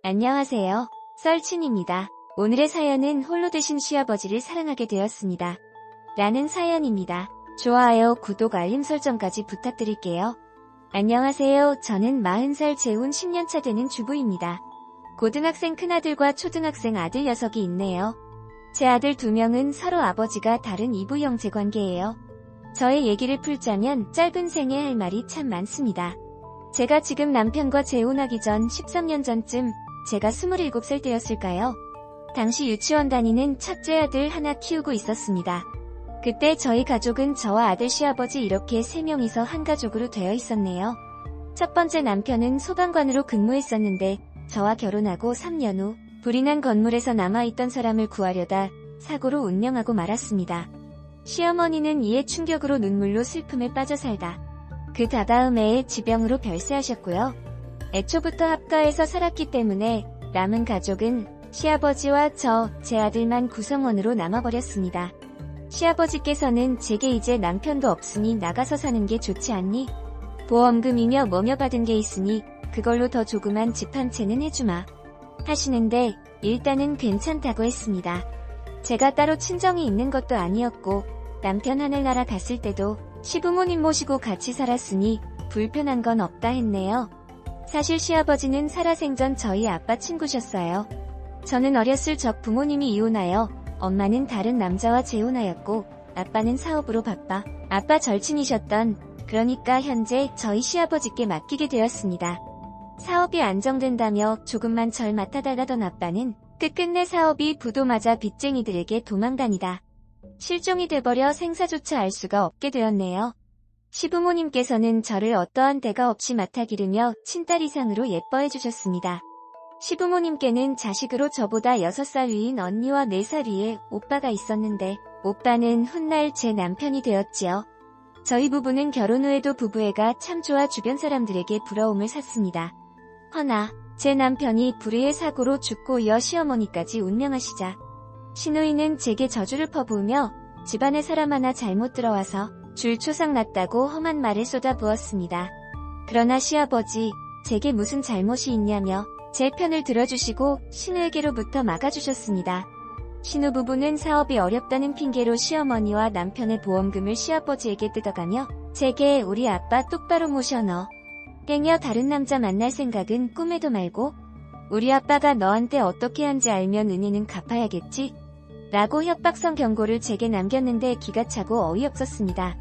안녕하세요. 썰친입니다. 오늘의 사연은 홀로 되신 시아버지를 사랑하게 되었습니다. 라는 사연입니다. 좋아요, 구독, 알림 설정까지 부탁드릴게요. 안녕하세요. 저는 40살 재혼 10년차 되는 주부입니다. 고등학생 큰아들과 초등학생 아들 녀석이 있네요. 제 아들 2명은 서로 아버지가 다른 이부 형제 관계예요. 저의 얘기를 풀자면 짧은 생에 할 말이 참 많습니다. 제가 지금 남편과 재혼하기 전 13년 전쯤 제가 27살 때였을까요? 당시 유치원 다니는 첫째 아들 하나 키우고 있었습니다. 그때 저희 가족은 저와 아들 시아버지 이렇게 3명이서 한 가족으로 되어 있었네요. 첫 번째 남편은 소방관으로 근무했었는데 저와 결혼하고 3년 후 불이 난 건물에서 남아있던 사람을 구하려다 사고로 운명하고 말았습니다. 시어머니는 이에 충격으로 눈물로 슬픔에 빠져 살다 그 다다음 해에 지병으로 별세하셨고요. 애초부터 합가해서 살았기 때문에 남은 가족은 시아버지와 제 아들만 구성원으로 남아버렸습니다. 시아버지께서는 제게 이제 남편도 없으니 나가서 사는 게 좋지 않니? 보험금이며 뭐며 받은 게 있으니 그걸로 더 조그만 집 한 채는 해주마. 하시는데 일단은 괜찮다고 했습니다. 제가 따로 친정이 있는 것도 아니었고 남편 하늘나라 갔을 때도 시부모님 모시고 같이 살았으니 불편한 건 없다 했네요. 사실 시아버지는 살아생전 저희 아빠 친구셨어요. 저는 어렸을 적 부모님이 이혼하여 엄마는 다른 남자와 재혼하였고 아빠는 사업으로 바빠 아빠 절친이셨던 그러니까 현재 저희 시아버지께 맡기게 되었습니다. 사업이 안정된다며 조금만 절 맡아달라던 아빠는 끝끝내 사업이 부도맞아 빚쟁이들에게 도망다니다 실종이 돼버려 생사조차 알 수가 없게 되었네요. 시부모님께서는 저를 어떠한 대가 없이 맡아 기르며 친딸 이상으로 예뻐해 주셨습니다. 시부모님께는 자식으로 저보다 6살 위인 언니와 4살 위에 오빠가 있었는데 오빠는 훗날 제 남편이 되었지요. 저희 부부는 결혼 후에도 부부애가 참 좋아 주변 사람들에게 부러움을 샀습니다. 허나 제 남편이 불의의 사고로 죽고 이어 시어머니까지 운명하시자 시누이는 제게 저주를 퍼부으며 집안에 사람 하나 잘못 들어와서 줄초상 났다고 험한 말을 쏟아부었습니다. 그러나 시아버지, 제게 무슨 잘못이 있냐며 제 편을 들어주시고 시누에게로부터 막아주셨습니다. 시누 부부는 사업이 어렵다는 핑계로 시어머니와 남편의 보험금을 시아버지에게 뜯어가며 제게 우리 아빠 똑바로 모셔 넣어 땡여 다른 남자 만날 생각은 꿈에도 말고 우리 아빠가 너한테 어떻게 한지 알면 은혜는 갚아야겠지? 라고 협박성 경고를 제게 남겼는데 기가 차고 어이없었습니다.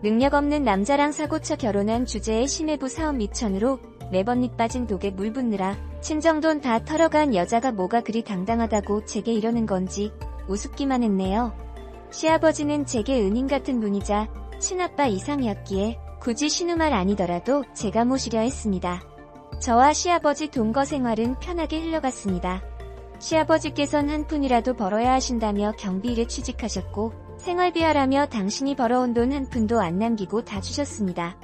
능력 없는 남자랑 사고쳐 결혼한 주제의 시내부 사업 미천으로 매번 밑 빠진 독에 물 붓느라 친정돈 다 털어간 여자가 뭐가 그리 당당하다고 제게 이러는 건지 우습기만 했네요. 시아버지는 제게 은인 같은 분이자 친아빠 이상이었기에 굳이 시누 말 아니더라도 제가 모시려 했습니다. 저와 시아버지 동거 생활은 편하게 흘러갔습니다. 시아버지께선 한 푼이라도 벌어야 하신다며 경비일에 취직하셨고 생활비 하라며 당신이 벌어온 돈 한 푼도 안 남기고 다 주셨습니다.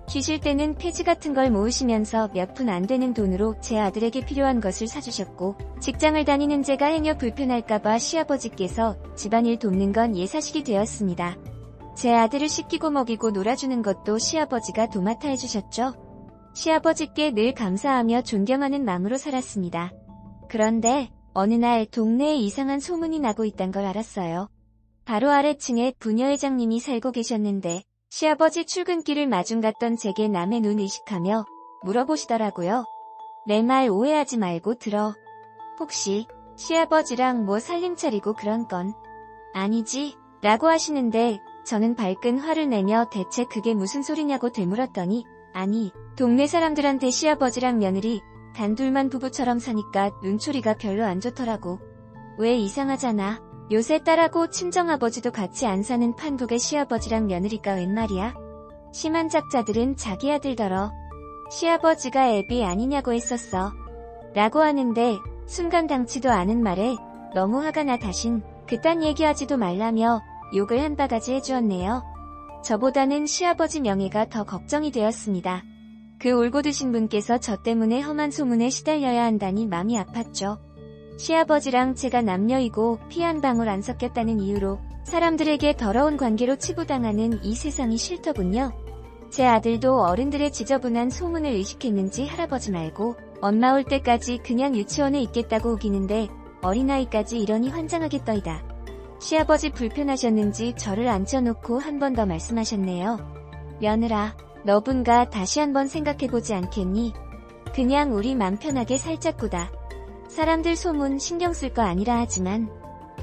쉬실 때는 폐지 같은 걸 모으시면서 몇 푼 안 되는 돈으로 제 아들에게 필요한 것을 사주셨고 직장을 다니는 제가 행여 불편할까봐 시아버지께서 집안일 돕는 건 예사식이 되었습니다. 제 아들을 씻기고 먹이고 놀아주는 것도 시아버지가 도맡아 해주셨죠. 시아버지께 늘 감사하며 존경하는 마음으로 살았습니다. 그런데 어느 날 동네에 이상한 소문이 나고 있단 걸 알았어요. 바로 아래층에 부녀회장님이 살고 계셨는데 시아버지 출근길을 마중 갔던 제게 남의 눈 의식하며 물어보시더라고요. 내 말 오해하지 말고 들어. 혹시 시아버지랑 뭐 살림 차리고 그런 건 아니지? 라고 하시는데 저는 발끈 화를 내며 대체 그게 무슨 소리냐고 되물었더니 아니, 동네 사람들한테 시아버지랑 며느리 단둘만 부부처럼 사니까 눈초리가 별로 안 좋더라고. 왜 이상하잖아. 요새 딸하고 친정아버지도 같이 안 사는 판국의 시아버지랑 며느리가 웬 말이야? 심한 작자들은 자기 아들더러 시아버지가 애비 아니냐고 했었어. 라고 하는데 순간 당치도 않은 말에 너무 화가 나 다신 그딴 얘기하지도 말라며 욕을 한 바가지 해주었네요. 저보다는 시아버지 명예가 더 걱정이 되었습니다. 그 올고 드신 분께서 저 때문에 험한 소문에 시달려야 한다니 맘이 아팠죠. 시아버지랑 제가 남녀이고 피 한 방울 안 섞였다는 이유로 사람들에게 더러운 관계로 치부당하는 이 세상이 싫더군요. 제 아들도 어른들의 지저분한 소문을 의식했는지 할아버지 말고 엄마 올 때까지 그냥 유치원에 있겠다고 우기는데 어린아이까지 이러니 환장하게 떠이다. 시아버지 불편하셨는지 저를 앉혀놓고 한 번 더 말씀하셨네요. 며느라, 너분가 다시 한번 생각해보지 않겠니? 그냥 우리 맘 편하게 살자꾸다. 사람들 소문 신경 쓸 거 아니라 하지만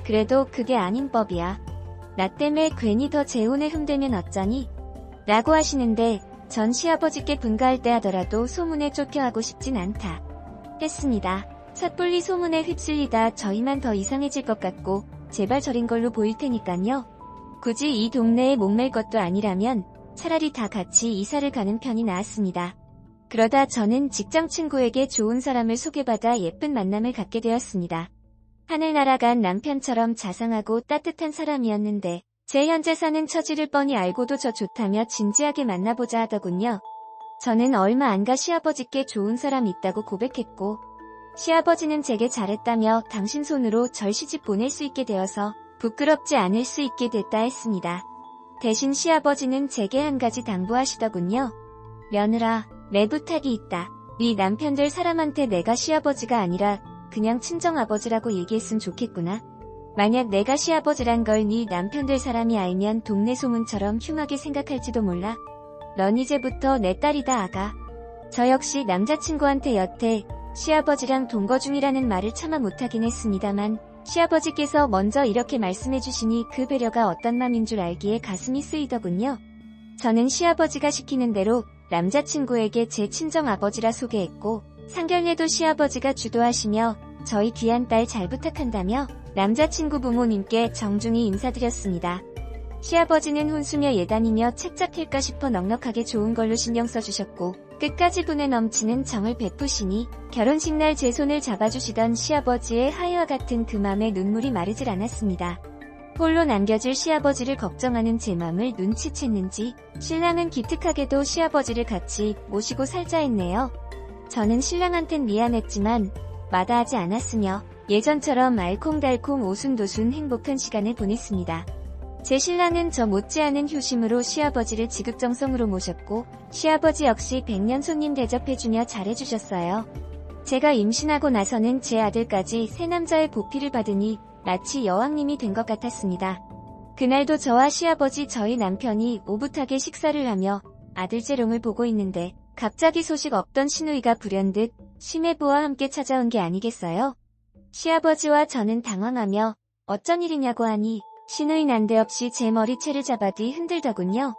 그래도 그게 아닌 법이야. 나 때문에 괜히 더 재혼에 흠대면 어쩌니? 라고 하시는데 전 시아버지께 분가할 때 하더라도 소문에 쫓겨하고 싶진 않다. 했습니다. 섣불리 소문에 휩쓸리다 저희만 더 이상해질 것 같고 제발 저린 걸로 보일 테니깐요. 굳이 이 동네에 목맬 것도 아니라면 차라리 다 같이 이사를 가는 편이 나았습니다. 그러다 저는 직장 친구에게 좋은 사람을 소개받아 예쁜 만남을 갖게 되었습니다. 하늘 날아간 남편처럼 자상하고 따뜻한 사람이었는데 제 현재 사는 처지를 뻔히 알고도 저 좋다며 진지하게 만나보자 하더군요. 저는 얼마 안 가 시아버지께 좋은 사람 있다고 고백했고 시아버지는 제게 잘했다며 당신 손으로 절 시집 보낼 수 있게 되어서 부끄럽지 않을 수 있게 됐다 했습니다. 대신 시아버지는 제게 한 가지 당부하시더군요. 며느라, 내 부탁이 있다. 네 남편들 사람한테 내가 시아버지가 아니라 그냥 친정아버지라고 얘기했으면 좋겠구나. 만약 내가 시아버지란 걸 네 남편들 사람이 알면 동네 소문처럼 흉하게 생각할지도 몰라. 넌 이제부터 내 딸이다 아가. 저 역시 남자친구한테 여태 시아버지랑 동거 중이라는 말을 차마 못하긴 했습니다만 시아버지께서 먼저 이렇게 말씀해주시니 그 배려가 어떤 맘인 줄 알기에 가슴이 쓰이더군요. 저는 시아버지가 시키는 대로 남자친구에게 제 친정아버지라 소개했고 상견례도 시아버지가 주도하시며 저희 귀한 딸 잘 부탁한다며 남자친구 부모님께 정중히 인사드렸습니다. 시아버지는 혼수며 예단이며 책잡힐까 싶어 넉넉하게 좋은 걸로 신경 써주셨고 끝까지 분에 넘치는 정을 베푸시니 결혼식 날 제 손을 잡아주시던 시아버지의 하이와 같은 그 맘에 눈물이 마르질 않았습니다. 홀로 남겨질 시아버지를 걱정하는 제 맘을 눈치챘는지 신랑은 기특하게도 시아버지를 같이 모시고 살자 했네요. 저는 신랑한텐 미안했지만 마다하지 않았으며 예전처럼 알콩달콩 오순도순 행복한 시간을 보냈습니다. 제 신랑은 저 못지않은 효심으로 시아버지를 지극정성으로 모셨고 시아버지 역시 백년 손님 대접해주며 잘해주셨어요. 제가 임신하고 나서는 제 아들까지 새 남자의 보필을 받으니 마치 여왕님이 된 것 같았습니다. 그날도 저와 시아버지 저희 남편이 오붓하게 식사를 하며 아들 재롱을 보고 있는데 갑자기 소식 없던 시누이가 불현듯 심해부와 함께 찾아온 게 아니겠어요? 시아버지와 저는 당황하며 어쩐 일이냐고 하니 시누이 난데없이 제 머리채를 잡아뒤 흔들더군요.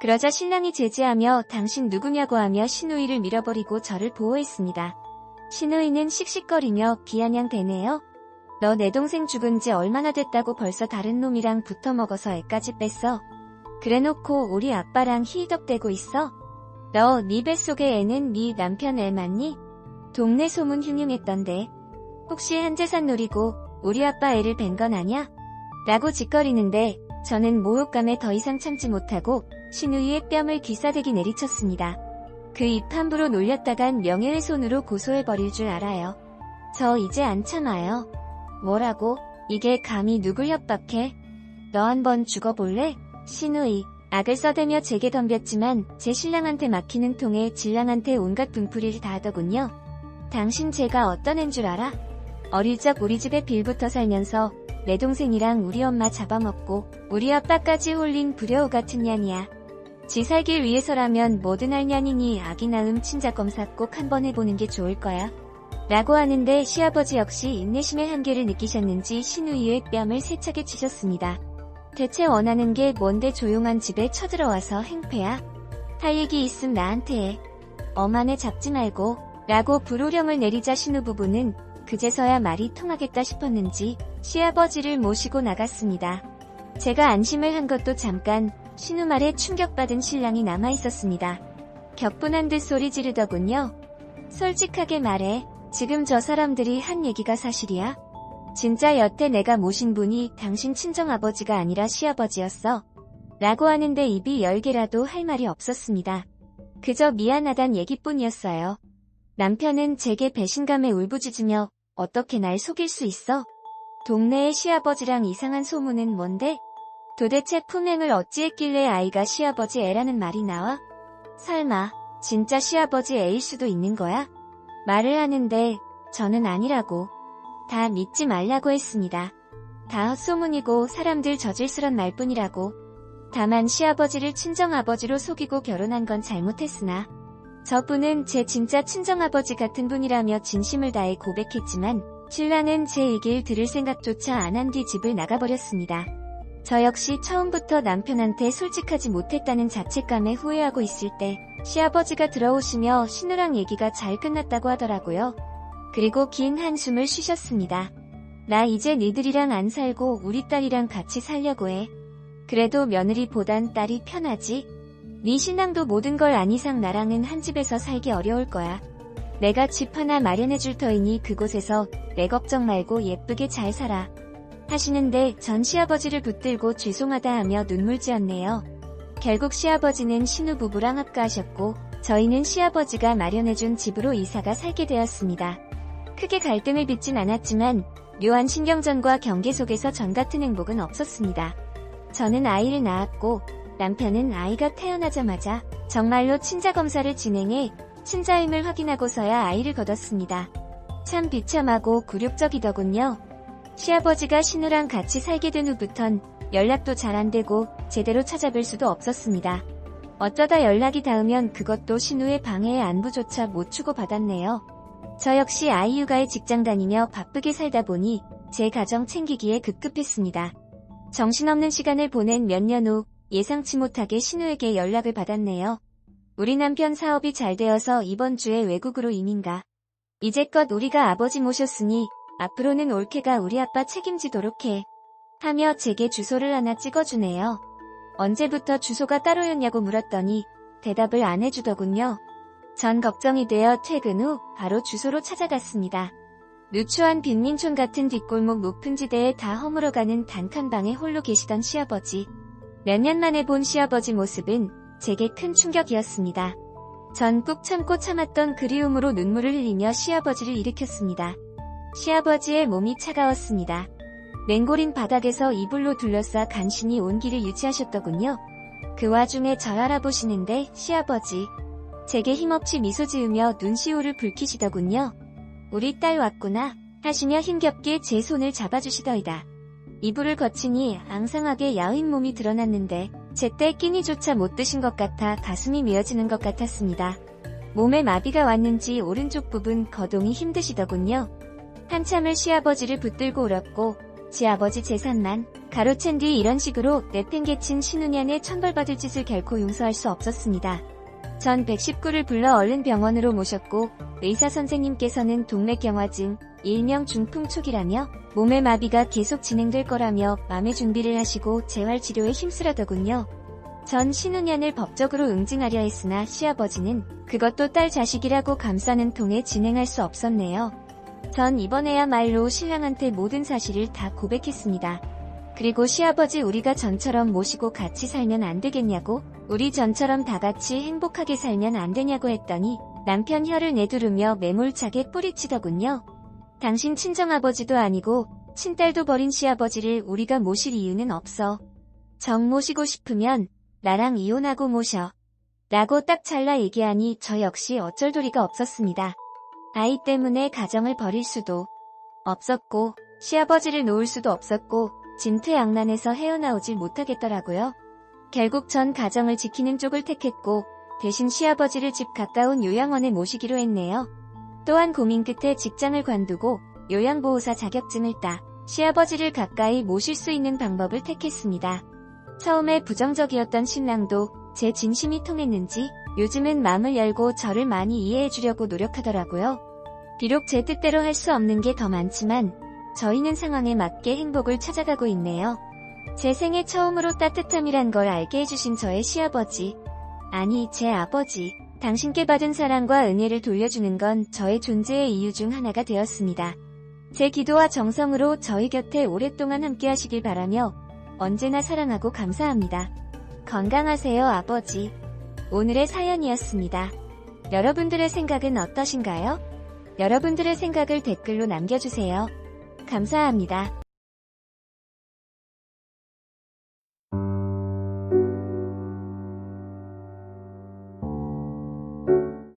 그러자 신랑이 제지하며 당신 누구냐고 하며 시누이를 밀어버리고 저를 보호했습니다. 시누이는 씩씩거리며 비아냥대네요. 너 내 동생 죽은 지 얼마나 됐다고 벌써 다른 놈이랑 붙어먹어서 애까지 뺐어. 그래놓고 우리 아빠랑 히덕대고 있어. 너 네 뱃속에 애는 네 남편 애 맞니? 동네 소문 흉흉했던데. 혹시 한재산 노리고 우리 아빠 애를 뵌 건 아냐? 라고 짓거리는데 저는 모욕감에 더 이상 참지 못하고 시누이의 뺨을 귀싸대기 내리쳤습니다. 그 입 함부로 놀렸다간 명예훼손으로 고소해버릴 줄 알아요. 저 이제 안 참아요. 뭐라고? 이게 감히 누굴 협박해? 너 한번 죽어볼래? 시누이, 악을 써대며 제게 덤볐지만 제 신랑한테 막히는 통에 진랑한테 온갖 분풀이를 다 하더군요. 당신 제가 어떤 앤 줄 알아? 어릴 적 우리 집에 빌붙어 살면서 내 동생이랑 우리 엄마 잡아먹고 우리 아빠까지 홀린 불효우 같은 년이야. 지 살길 위해서라면 뭐든 할 년이니 아기 낳음 친자검사 꼭 한번 해보는 게 좋을 거야. 라고 하는데 시아버지 역시 인내심의 한계를 느끼셨는지 시누이의 뺨을 세차게 치셨습니다. 대체 원하는 게 뭔데 조용한 집에 쳐들어와서 행패야? 할 얘기 있음 나한테 해. 엄한테 잡지 말고 라고 불호령을 내리자 신우부부는 그제서야 말이 통하겠다 싶었는지 시아버지를 모시고 나갔습니다. 제가 안심을 한 것도 잠깐 신우 말에 충격받은 신랑이 남아있었습니다. 격분한 듯 소리 지르더군요. 솔직하게 말해. 지금 저 사람들이 한 얘기가 사실이야? 진짜 여태 내가 모신 분이 당신 친정아버지가 아니라 시아버지였어. 라고 하는데 입이 10개라도 할 말이 없었습니다. 그저 미안하단 얘기뿐이었어요. 남편은 제게 배신감에 울부짖으며 어떻게 날 속일 수 있어? 동네에 시아버지랑 이상한 소문은 뭔데? 도대체 품행을 어찌했길래 아이가 시아버지 애라는 말이 나와? 설마 진짜 시아버지 애일 수도 있는 거야? 말을 하는데 저는 아니라고, 다 믿지 말라고 했습니다. 다 헛소문이고 사람들 저질스런 말뿐이라고. 다만 시아버지를 친정아버지로 속이고 결혼한 건 잘못했으나 저분은 제 진짜 친정아버지 같은 분이라며 진심을 다해 고백했지만 신랑은 제 얘기를 들을 생각조차 안 한 뒤 집을 나가버렸습니다. 저 역시 처음부터 남편한테 솔직하지 못했다는 자책감에 후회하고 있을 때 시아버지가 들어오시며 신우랑 얘기가 잘 끝났다고 하더라고요. 그리고 긴 한숨을 쉬셨습니다. 나 이제 니들이랑 안 살고 우리 딸이랑 같이 살려고 해. 그래도 며느리보단 딸이 편하지? 네 신랑도 모든 걸 안 이상 나랑은 한 집에서 살기 어려울 거야. 내가 집 하나 마련해줄 터이니 그곳에서 내 걱정 말고 예쁘게 잘 살아. 하시는데 전 시아버지를 붙들고 죄송하다 하며 눈물 지었네요. 결국 시아버지는 신우 부부랑 합가하셨고 저희는 시아버지가 마련해준 집으로 이사가 살게 되었습니다. 크게 갈등을 빚진 않았지만 묘한 신경전과 경계 속에서 전 같은 행복은 없었습니다. 저는 아이를 낳았고 남편은 아이가 태어나자마자 정말로 친자검사를 진행해 친자임을 확인하고서야 아이를 거뒀습니다. 참 비참하고 굴욕적이더군요. 시아버지가 신우랑 같이 살게 된 후부턴 연락도 잘 안되고 제대로 찾아뵐 수도 없었습니다. 어쩌다 연락이 닿으면 그것도 신우의 방해에 안부조차 못 주고받았네요. 저 역시 아이 육아에 직장 다니며 바쁘게 살다 보니 제 가정 챙기기에 급급했습니다. 정신없는 시간을 보낸 몇 년 후 예상치 못하게 신우에게 연락을 받았네요. 우리 남편 사업이 잘 되어서 이번 주에 외국으로 이민가. 이제껏 우리가 아버지 모셨으니 앞으로는 올케가 우리 아빠 책임지도록 해. 하며 제게 주소를 하나 찍어주네요. 언제부터 주소가 따로였냐고 물었더니 대답을 안 해주더군요. 전 걱정이 되어 퇴근 후 바로 주소로 찾아갔습니다. 누추한 빈민촌 같은 뒷골목 높은 지대에 다 허물어가는 단칸방에 홀로 계시던 시아버지. 몇 년 만에 본 시아버지 모습은 제게 큰 충격이었습니다. 전 꾹 참고 참았던 그리움으로 눈물을 흘리며 시아버지를 일으켰습니다. 시아버지의 몸이 차가웠습니다. 맹골인 바닥에서 이불로 둘러싸 간신히 온기를 유지하셨더군요. 그 와중에 절 알아보시는데 시아버지. 제게 힘없이 미소 지으며 눈시울을 붉히시더군요. 우리 딸 왔구나 하시며 힘겹게 제 손을 잡아주시더이다. 이불을 거치니 앙상하게 야윈 몸이 드러났는데 제때 끼니조차 못 드신 것 같아 가슴이 메어지는 것 같았습니다. 몸에 마비가 왔는지 오른쪽 부분 거동이 힘드시더군요. 한참을 시아버지를 붙들고 울었고 시아버지 재산만 가로챈 뒤 이런 식으로 내팽개친 신우년의 천벌받을 짓을 결코 용서할 수 없었습니다. 전 119를 불러 얼른 병원으로 모셨고 의사 선생님께서는 동맥경화증, 일명 중풍초기라며 몸의 마비가 계속 진행될 거라며 마음의 준비를 하시고 재활치료에 힘쓰라더군요. 전 신우년을 법적으로 응징하려 했으나 시아버지는 그것도 딸 자식이라고 감싸는 통에 진행할 수 없었네요. 전 이번에야말로 신랑한테 모든 사실을 다 고백했습니다. 그리고 시아버지 우리가 전처럼 모시고 같이 살면 안 되겠냐고, 우리 전처럼 다 같이 행복하게 살면 안 되냐고 했더니 남편 혀를 내두르며 매몰차게 뿌리치더군요. 당신 친정아버지도 아니고 친딸도 버린 시아버지를 우리가 모실 이유는 없어. 정 모시고 싶으면 나랑 이혼하고 모셔. 라고 딱 잘라 얘기하니 저 역시 어쩔 도리가 없었습니다. 아이 때문에 가정을 버릴 수도 없었고 시아버지를 놓을 수도 없었고 진퇴양난에서 헤어나오질 못하겠더라고요. 결국 전 가정을 지키는 쪽을 택했고 대신 시아버지를 집 가까운 요양원에 모시기로 했네요. 또한 고민 끝에 직장을 관두고 요양보호사 자격증을 따 시아버지를 가까이 모실 수 있는 방법을 택했습니다. 처음에 부정적이었던 신랑도 제 진심이 통했는지 요즘은 마음을 열고 저를 많이 이해해주려고 노력하더라고요. 비록 제 뜻대로 할 수 없는 게 더 많지만 저희는 상황에 맞게 행복을 찾아가고 있네요. 제 생애 처음으로 따뜻함이란 걸 알게 해주신 저의 시아버지, 아니 제 아버지, 당신께 받은 사랑과 은혜를 돌려주는 건 저의 존재의 이유 중 하나가 되었습니다. 제 기도와 정성으로 저희 곁에 오랫동안 함께 하시길 바라며 언제나 사랑하고 감사합니다. 건강하세요 아버지. 오늘의 사연이었습니다. 여러분들의 생각은 어떠신가요? 여러분들의 생각을 댓글로 남겨주세요. 감사합니다.